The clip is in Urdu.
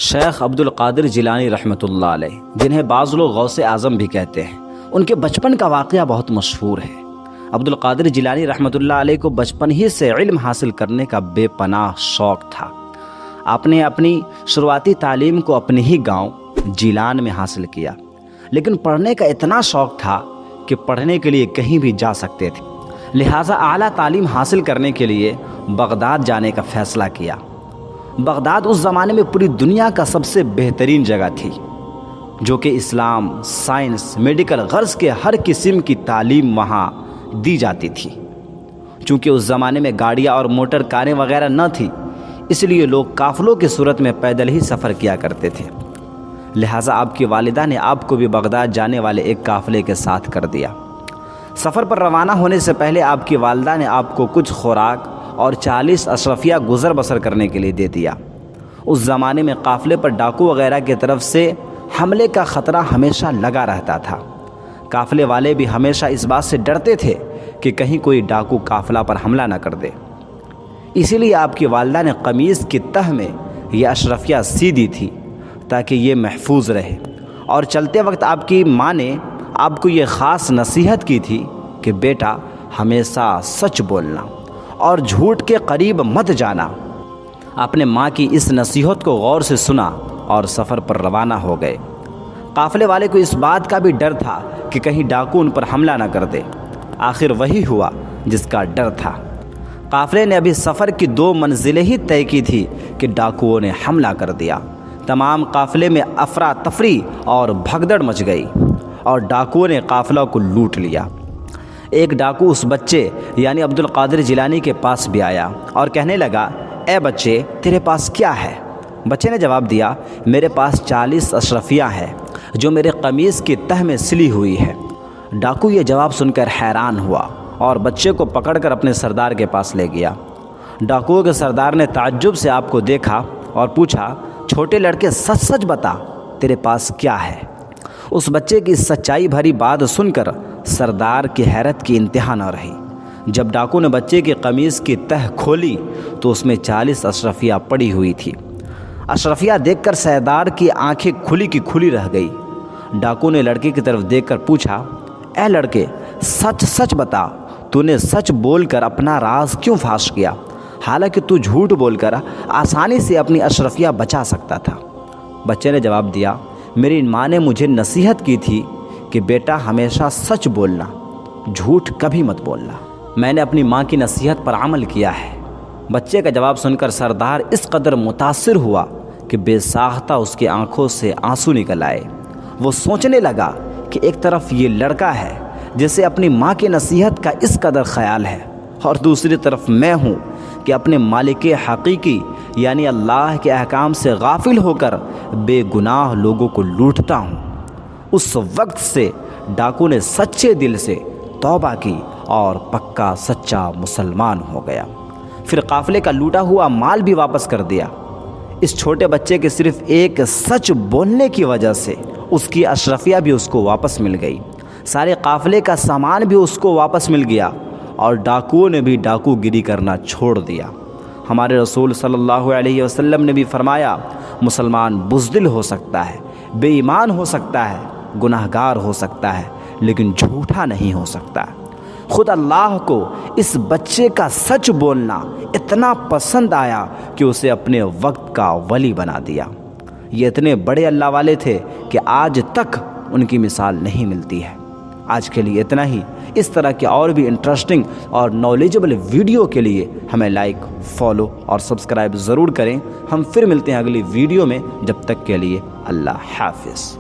شیخ عبد القادر جیلانی رحمۃ اللہ علیہ، جنہیں بعض لوگ غوث اعظم بھی کہتے ہیں، ان کے بچپن کا واقعہ بہت مشہور ہے۔ عبد القادر جیلانی رحمۃ اللہ علیہ کو بچپن ہی سے علم حاصل کرنے کا بے پناہ شوق تھا۔ آپ نے اپنی شروعاتی تعلیم کو اپنے ہی گاؤں جیلان میں حاصل کیا، لیکن پڑھنے کا اتنا شوق تھا کہ پڑھنے کے لیے کہیں بھی جا سکتے تھے، لہٰذا اعلیٰ تعلیم حاصل کرنے کے لیے بغداد جانے کا فیصلہ کیا۔ بغداد اس زمانے میں پوری دنیا کا سب سے بہترین جگہ تھی، جو کہ اسلام، سائنس، میڈیکل غرض کے ہر قسم کی تعلیم وہاں دی جاتی تھی۔ چونکہ اس زمانے میں گاڑیاں اور موٹر کاریں وغیرہ نہ تھی، اس لیے لوگ قافلوں کی صورت میں پیدل ہی سفر کیا کرتے تھے، لہٰذا آپ کی والدہ نے آپ کو بھی بغداد جانے والے ایک قافلے کے ساتھ کر دیا۔ سفر پر روانہ ہونے سے پہلے آپ کی والدہ نے آپ کو کچھ خوراک اور 40 اشرفیہ گزر بسر کرنے کے لیے دے دیا۔ اس زمانے میں قافلے پر ڈاکو وغیرہ کی طرف سے حملے کا خطرہ ہمیشہ لگا رہتا تھا۔ قافلے والے بھی ہمیشہ اس بات سے ڈرتے تھے کہ کہیں کوئی ڈاکو قافلہ پر حملہ نہ کر دے، اسی لیے آپ کی والدہ نے قمیص کی تہ میں یہ اشرفیہ سی دی تھی تاکہ یہ محفوظ رہے۔ اور چلتے وقت آپ کی ماں نے آپ کو یہ خاص نصیحت کی تھی کہ بیٹا ہمیشہ سچ بولنا اور جھوٹ کے قریب مت جانا۔ آپ نے ماں کی اس نصیحت کو غور سے سنا اور سفر پر روانہ ہو گئے۔ قافلے والے کو اس بات کا بھی ڈر تھا کہ کہیں ڈاکو ان پر حملہ نہ کر دے۔ آخر وہی ہوا جس کا ڈر تھا۔ قافلے نے ابھی سفر کی 2 منزلیں ہی طے کی تھی کہ ڈاکوؤں نے حملہ کر دیا۔ تمام قافلے میں افراتفری اور بھگدڑ مچ گئی اور ڈاکوؤں نے قافلہ کو لوٹ لیا۔ ایک ڈاکو اس بچے یعنی عبد القادر جیلانی کے پاس بھی آیا اور کہنے لگا، اے بچے تیرے پاس کیا ہے؟ بچے نے جواب دیا، میرے پاس 40 اشرفیہ ہے جو میرے قمیص کی تہ میں سلی ہوئی ہے۔ ڈاکو یہ جواب سن کر حیران ہوا اور بچے کو پکڑ کر اپنے سردار کے پاس لے گیا۔ ڈاکوؤں کے سردار نے تعجب سے آپ کو دیکھا اور پوچھا، چھوٹے لڑکے سچ سچ بتا تیرے پاس کیا ہے؟ اس بچے کی سچائی بھری بات سن کر سردار کی حیرت کی انتہا نہ رہی۔ جب ڈاکو نے بچے کی قمیص کی تہ کھولی تو اس میں 40 اشرفیہ پڑی ہوئی تھی۔ اشرفیہ دیکھ کر سردار کی آنکھیں کھلی کی کھلی رہ گئی۔ ڈاکو نے لڑکے کی طرف دیکھ کر پوچھا، اے لڑکے سچ سچ بتا، تو نے سچ بول کر اپنا راز کیوں فاش کیا، حالانکہ تو جھوٹ بول کر آسانی سے اپنی اشرفیہ بچا سکتا تھا؟ بچے نے جواب دیا، میری ماں نے مجھے نصیحت کی تھی کہ بیٹا ہمیشہ سچ بولنا، جھوٹ کبھی مت بولنا۔ میں نے اپنی ماں کی نصیحت پر عمل کیا ہے۔ بچے کا جواب سن کر سردار اس قدر متاثر ہوا کہ بے ساختہ اس کی آنکھوں سے آنسو نکل آئے۔ وہ سوچنے لگا کہ ایک طرف یہ لڑکا ہے جسے اپنی ماں کی نصیحت کا اس قدر خیال ہے، اور دوسری طرف میں ہوں کہ اپنے مالک حقیقی یعنی اللہ کے احکام سے غافل ہو کر بے گناہ لوگوں کو لوٹتا ہوں۔ اس وقت سے ڈاکو نے سچے دل سے توبہ کی اور پکا سچا مسلمان ہو گیا۔ پھر قافلے کا لوٹا ہوا مال بھی واپس کر دیا۔ اس چھوٹے بچے کے صرف ایک سچ بولنے کی وجہ سے اس کی اشرفیہ بھی اس کو واپس مل گئی، سارے قافلے کا سامان بھی اس کو واپس مل گیا، اور ڈاکوؤں نے بھی ڈاکو گیری کرنا چھوڑ دیا۔ ہمارے رسول صلی اللہ علیہ وسلم نے بھی فرمایا، مسلمان بزدل ہو سکتا ہے، بے ایمان ہو سکتا ہے، گناہ گار ہو سکتا ہے، لیکن جھوٹا نہیں ہو سکتا۔ خود اللہ کو اس بچے کا سچ بولنا اتنا پسند آیا کہ اسے اپنے وقت کا ولی بنا دیا۔ یہ اتنے بڑے اللہ والے تھے کہ آج تک ان کی مثال نہیں ملتی ہے۔ آج کے لیے اتنا ہی۔ اس طرح کے اور بھی انٹرسٹنگ اور نالجبل ویڈیو کے لیے ہمیں لائک، فالو اور سبسکرائب ضرور کریں۔ ہم پھر ملتے ہیں اگلی ویڈیو میں، جب تک کے لیے اللہ حافظ۔